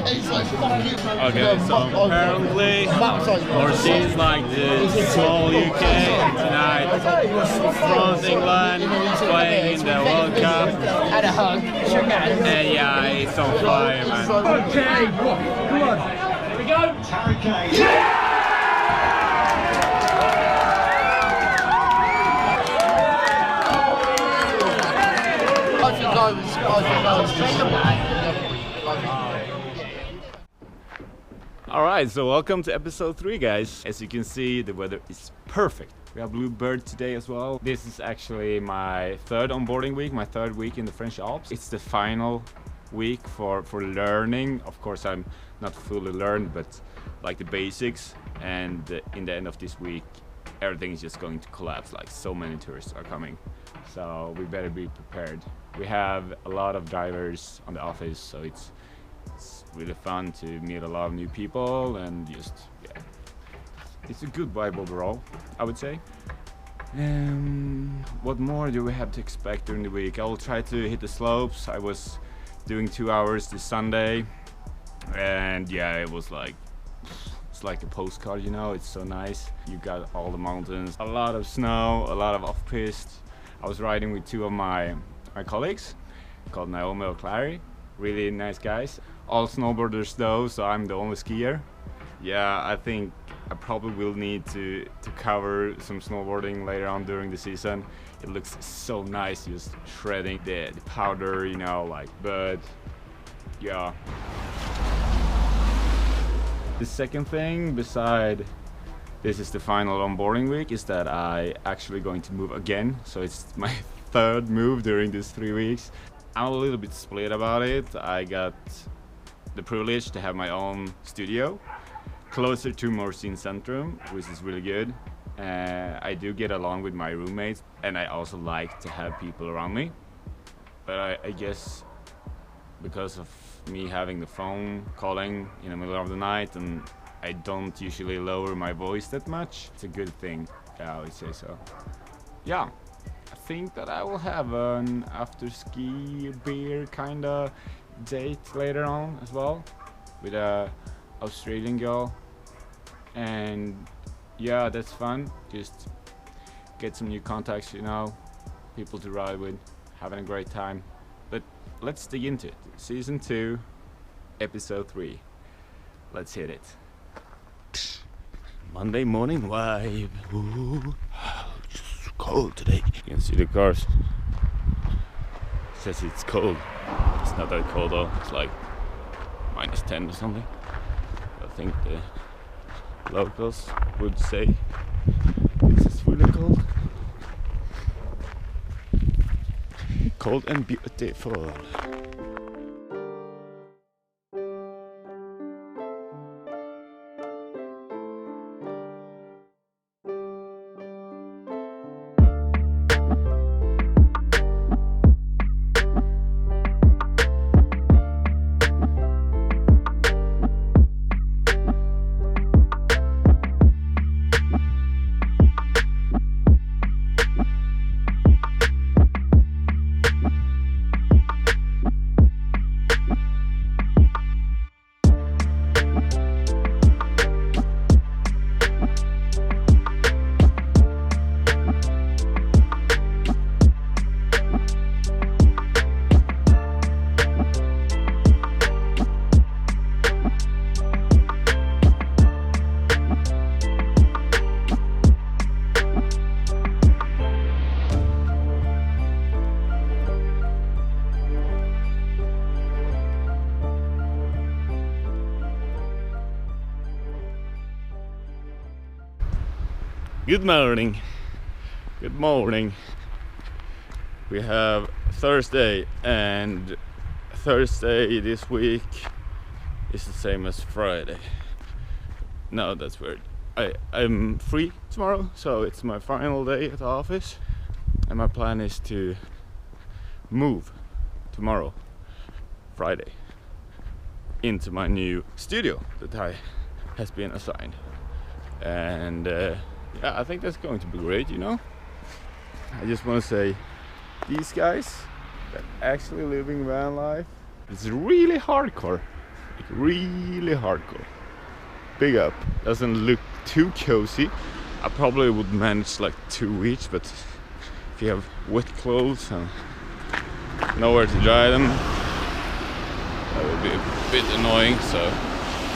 Okay, so apparently Morzine like the small UK tonight. France, England playing in the World Cup. Had a hug, shook hands. And yeah, it's on fire, man. Okay, come on. Here we go. Yeah! Alright, so welcome to episode 3, guys. As you can see, the weather is perfect. We have Bluebird today as well. This is actually my third onboarding week, my third week in the French Alps. It's the final week for learning. Of course, I'm not fully learned, but like the basics. And in the end of this week, everything is just going to collapse. Like so many tourists are coming. So we better be prepared. We have a lot of drivers on the office, so it's really fun to meet a lot of new people and just, yeah, it's a good vibe overall, I would say. What more do we have to expect during the week? I will try to hit the slopes. I was doing 2 hours this Sunday, and yeah, it was like, it's like a postcard, you know, it's so nice. You got all the mountains, a lot of snow, a lot of off-piste. I was riding with two of my colleagues called Naomi or Clary, really nice guys. All snowboarders though, so I'm the only skier. Yeah, I think I probably will need to cover some snowboarding later on during the season. It looks so nice just shredding the powder, you know, like, but yeah. The second thing beside this is the final onboarding week is that I actually going to move again. So it's my third move during these 3 weeks. I'm a little bit split about it. I got the privilege to have my own studio closer to Morzine Centrum, which is really good. I do get along with my roommates, and I also like to have people around me. But I guess because of me having the phone calling in the middle of the night, and I don't usually lower my voice that much, it's a good thing, I would say so. Yeah, I think that I will have an after-ski beer kind of date later on as well with a Australian girl, and yeah, that's fun. Just get some new contacts, you know, people to ride with, having a great time. But let's dig into it. Season 2, episode 3. Let's hit it. Monday morning vibe. Ooh, it's cold today. You can see the cars. It says it's cold. It's not that cold though. It's like -10 or something. I think the locals would say this is really cold. Cold and beautiful. Good morning. Good morning. We have Thursday, and Thursday this week is the same as Friday. No, that's weird. I'm free tomorrow, so it's my final day at the office, and my plan is to move tomorrow, Friday, into my new studio that has been assigned. And yeah, I think that's going to be great, you know. I just want to say, these guys that actually living van life, it's really hardcore. like really hardcore. Big up. Doesn't look too cozy. I probably would manage like 2 each, but if you have wet clothes and nowhere to dry them, that would be a bit annoying. So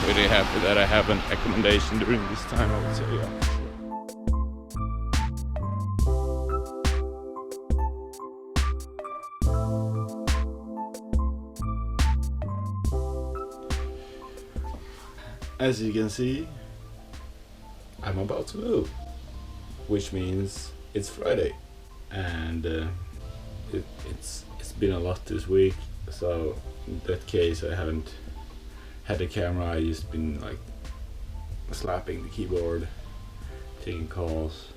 really happy that I have an accommodation during this time, I would say. Yeah. As you can see, I'm about to move, which means it's Friday, and it's been a lot this week. So in that case, I haven't had the camera. I just been like slapping the keyboard, taking calls.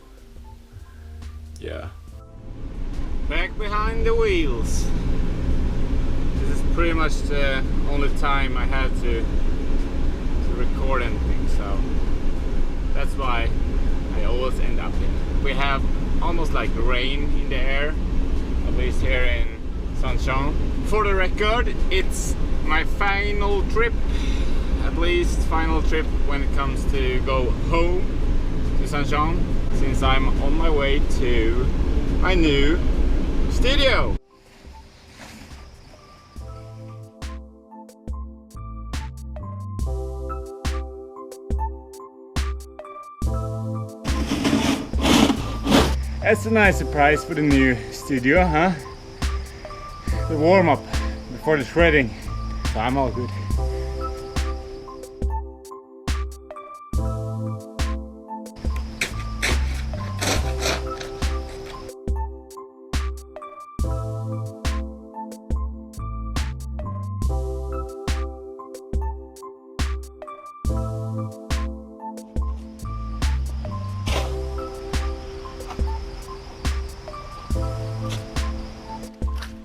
Yeah. Back behind the wheels. This is pretty much the only time I had to record anything, so that's why I always end up in. We have almost like rain in the air, at least here in Saint-Jean. For the record, it's my final trip, at least final trip when it comes to go home to Saint-Jean, since I'm on my way to my new studio. That's a nice surprise for the new studio, huh? The warm-up before the shredding, so I'm all good.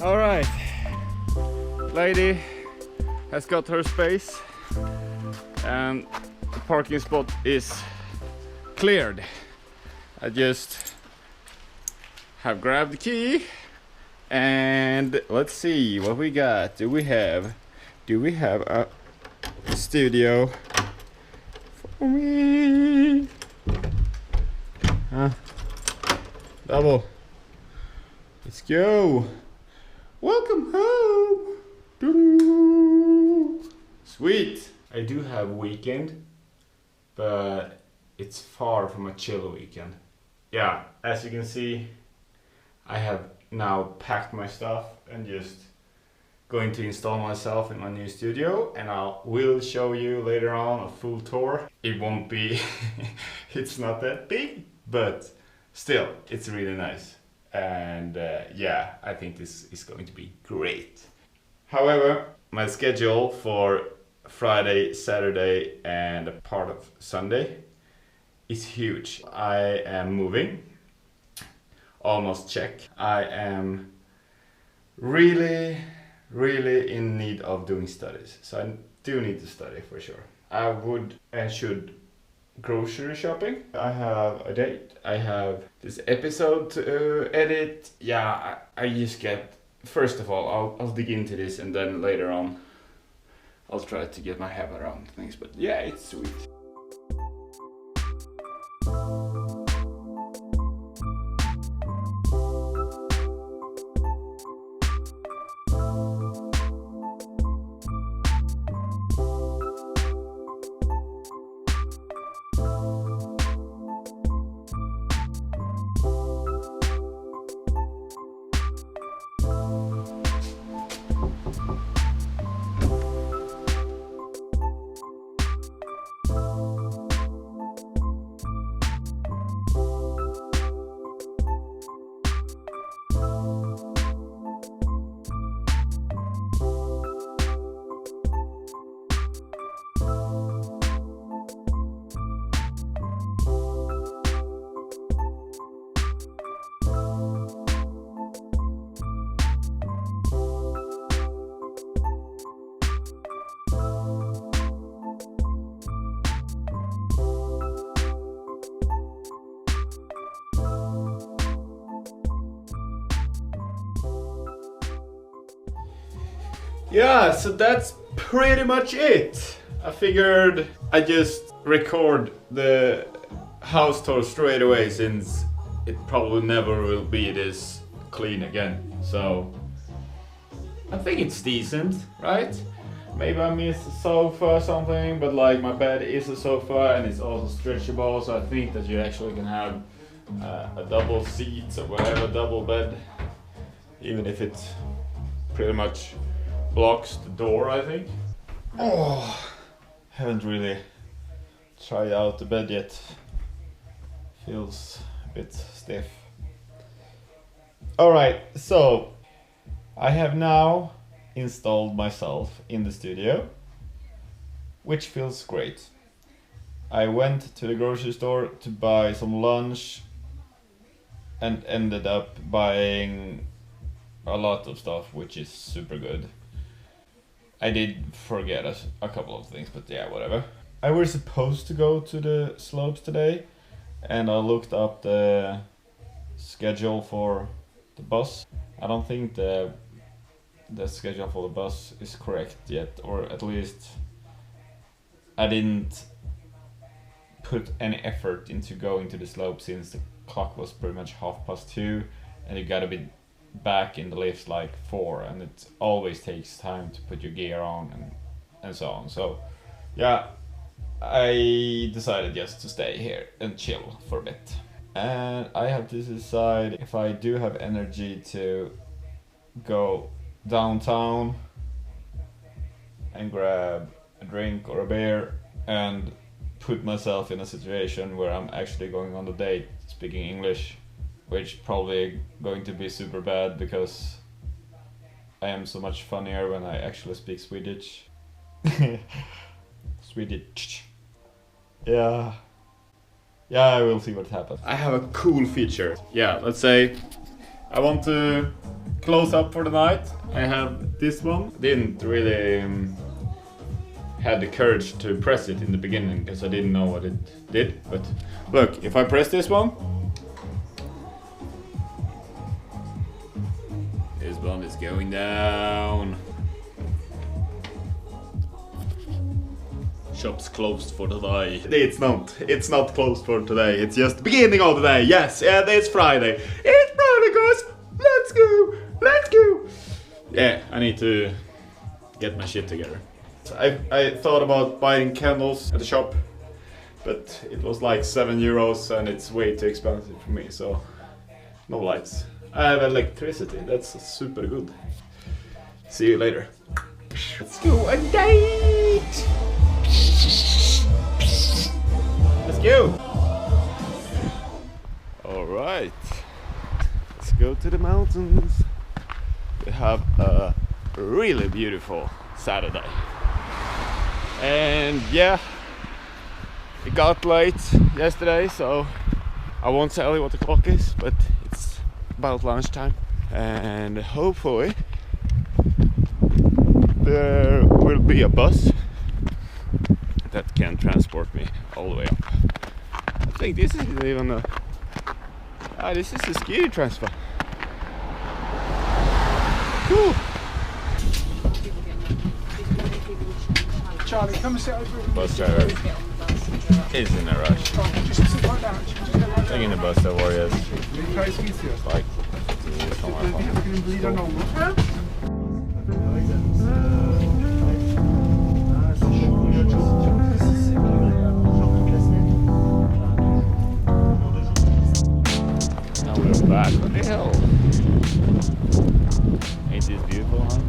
All right, lady has got her space and the parking spot is cleared. I just have grabbed the key and let's see what we got. Do we have a studio for me? Double. Let's go. Welcome home. Doo-doo. Sweet. I do have weekend, but it's far from a chill weekend. Yeah, as you can see, I have now packed my stuff and just going to install myself in my new studio, and I will show you later on a full tour. It won't be, it's not that big, but still, it's really nice. And yeah, I think this is going to be great. However, my schedule for Friday, Saturday and a part of Sunday is huge. I am moving, almost check. I am really in need of doing studies, so I do need to study for sure. I would and should grocery shopping. I have a date. I have this episode to edit. Yeah, I just get, first of all, I'll dig into this and then later on I'll try to get my head around things. But yeah, it's sweet. Yeah, so that's pretty much it. I figured I'd just record the house tour straight away since it probably never will be this clean again. So I think it's decent, right? Maybe I missed a sofa or something, but like my bed is a sofa and it's also stretchable, so I think that you actually can have a double seat or whatever, double bed, even if it pretty much blocks the door, I think. Oh, haven't really tried out the bed yet. Feels a bit stiff. Alright, so I have now installed myself in the studio, which feels great. I went to the grocery store to buy some lunch and ended up buying a lot of stuff, which is super good. I did forget a couple of things, but yeah, whatever. I was supposed to go to the slopes today, and I looked up the schedule for the bus. I don't think the schedule for the bus is correct yet, or at least I didn't put any effort into going to the slope since the clock was pretty much 2:30 and you gotta be back in the lift like 4, and it always takes time to put your gear on and so on. So yeah, I decided just to stay here and chill for a bit. And I have to decide if I do have energy to go downtown and grab a drink or a beer and put myself in a situation where I'm actually going on the date speaking English, which probably going to be super bad because I am so much funnier when I actually speak Swedish. Swedish. Yeah, I will see what happens. I have a cool feature. Yeah, let's say I want to close up for the night. I have this one. Didn't really had the courage to press it in the beginning because I didn't know what it did. But look, if I press this one is going down. Shop's closed for today. It's not closed for today. It's just the beginning of the day. Yes, and it's Friday. It's Friday, guys. Let's go. Yeah, I need to get my shit together. I thought about buying candles at the shop, but it was like €7 and it's way too expensive for me, so no lights. I have electricity, that's super good. See you later. Let's go on a date! Let's go! Alright, let's go to the mountains. We have a really beautiful Saturday. And yeah, it got late yesterday, so I won't tell you what the clock is, but it's about lunchtime. And hopefully there will be a bus that can transport me all the way up. I think this isn't even a... this is a ski transfer. Cool! Charlie, come and sit over. Bus driver is in a rush. Just sit like that. Taking the Morzine-Avoriaz. Like, now we're back on the hill. Ain't this beautiful, huh?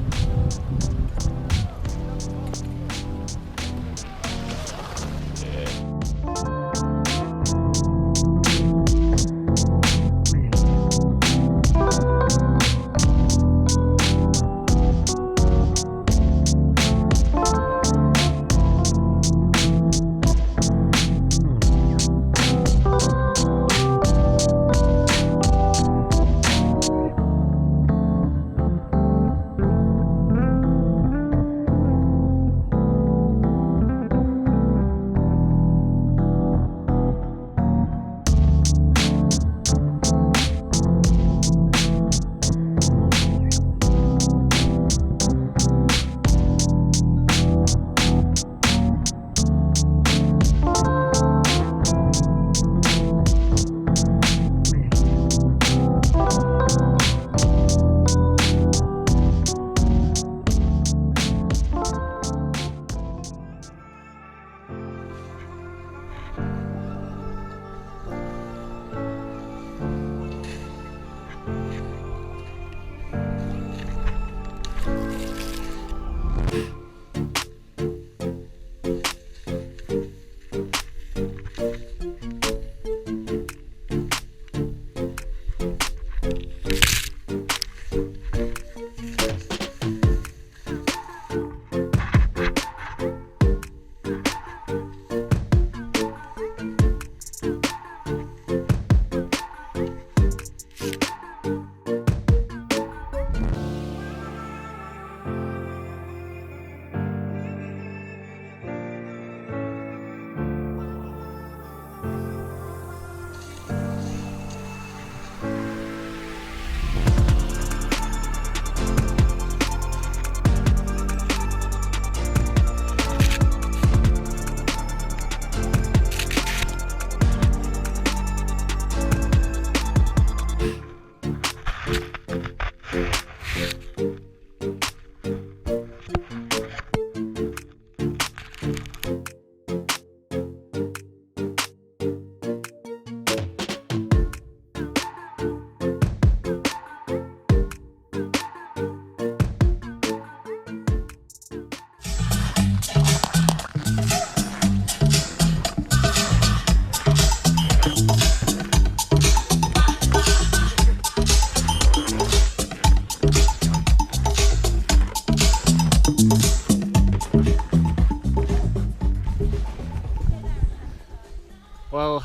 Well,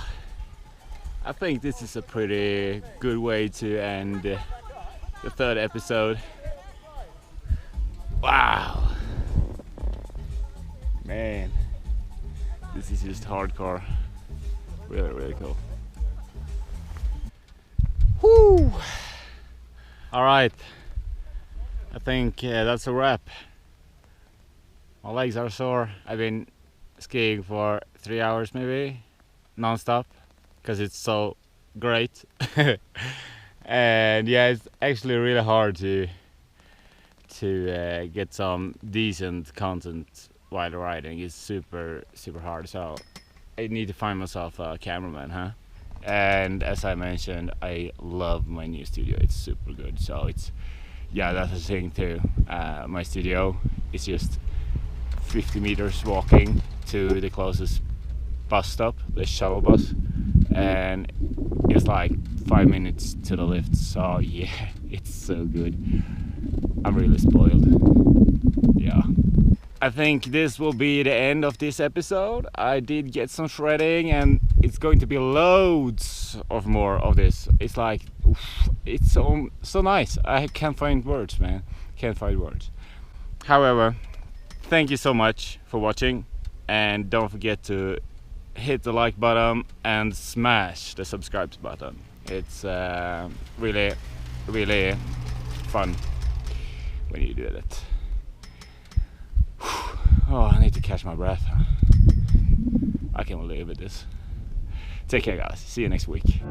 I think this is a pretty good way to end the third episode. Wow, man, this is just hardcore. Really cool. Whoo! All right, I think that's a wrap. My legs are sore. I've been skiing for 3 hours maybe, non-stop, because it's so great. And yeah, it's actually really hard to get some decent content while riding. It's super hard, so I need to find myself a cameraman, huh? And as I mentioned, I love my new studio. It's super good. So it's, yeah, that's the thing too. My studio is just 50 meters walking to the closest bus stop, the shuttle bus, and it's like 5 minutes to the lift. So yeah, it's so good. I'm really spoiled. Yeah, I think this will be the end of this episode. I did get some shredding, and it's going to be loads of more of this. It's like, oof, it's so nice. I can't find words, man. Can't find words. However, thank you so much for watching, and don't forget to hit the like button and smash the subscribe button. It's really fun when you do that. Oh, I need to catch my breath. I can't live with this. Take care, guys. See you next week.